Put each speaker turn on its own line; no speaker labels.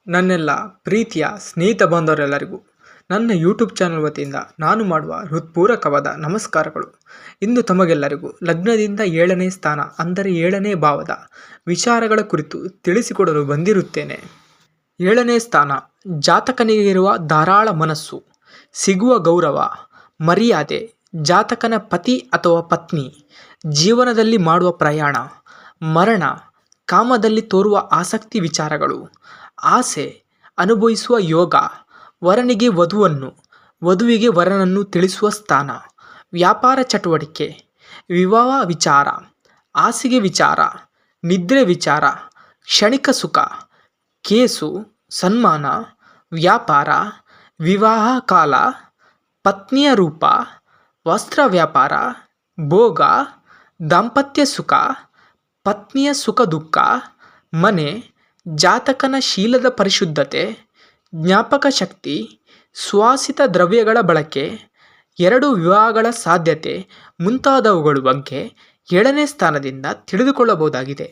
ನನ್ನೆಲ್ಲ ಪ್ರೀತಿಯ ಸ್ನೇಹಿತ ಬಾಂಧವರೆಲ್ಲರಿಗೂ ನನ್ನ ಯೂಟ್ಯೂಬ್ ಚಾನಲ್ ವತಿಯಿಂದ ನಾನು ಮಾಡುವ ಹೃತ್ಪೂರ್ವಕವಾದ ನಮಸ್ಕಾರಗಳು. ಇಂದು ತಮಗೆಲ್ಲರಿಗೂ ಲಗ್ನದಿಂದ 7ನೇ ಸ್ಥಾನ ಅಂದರೆ 7ನೇ ಭಾವದ ವಿಚಾರಗಳ ಕುರಿತು ತಿಳಿಸಿಕೊಡಲು ಬಂದಿರುತ್ತೇನೆ. 7ನೇ ಸ್ಥಾನ ಜಾತಕನಿಗೆ ಇರುವ ಧಾರಾಳ ಮನಸ್ಸು, ಸಿಗುವ ಗೌರವ, ಮರ್ಯಾದೆ, ಜಾತಕನ ಪತಿ ಅಥವಾ ಪತ್ನಿ, ಜೀವನದಲ್ಲಿ ಮಾಡುವ ಪ್ರಯಾಣ, ಮರಣ, ಕಾಮದಲ್ಲಿ ತೋರುವ ಆಸಕ್ತಿ ವಿಚಾರಗಳು, ಆಸೆ, ಅನುಭವಿಸುವ ಯೋಗ, ವರನಿಗೆ ವಧುವನ್ನು, ವಧುವಿಗೆ ವರನನ್ನು ತಿಳಿಸುವ ಸ್ಥಾನ, ವ್ಯಾಪಾರ ಚಟುವಟಿಕೆ, ವಿವಾಹ ವಿಚಾರ, ಹಾಸಿಗೆ ವಿಚಾರ, ನಿದ್ರೆ ವಿಚಾರ, ಕ್ಷಣಿಕ ಸುಖ, ಕೇಸು, ಸನ್ಮಾನ, ವ್ಯಾಪಾರ, ವಿವಾಹ ಕಾಲ, ಪತ್ನಿಯ ರೂಪ, ವಸ್ತ್ರ ವ್ಯಾಪಾರ, ಭೋಗ, ದಾಂಪತ್ಯ ಸುಖ, ಪತ್ನಿಯ ಸುಖ ದುಃಖ, ಮನೆ, ಜಾತಕನ ಶೀಲದ ಪರಿಶುದ್ಧತೆ, ಜ್ಞಾಪಕ ಶಕ್ತಿ, ಸುವಾಸಿತ ದ್ರವ್ಯಗಳ ಬಳಕೆ, 2 ವಿವಾಹಗಳ ಸಾಧ್ಯತೆ ಮುಂತಾದವುಗಳ ಬಗ್ಗೆ 7ನೇ ಸ್ಥಾನದಿಂದ ತಿಳಿದುಕೊಳ್ಳಬಹುದಾಗಿದೆ.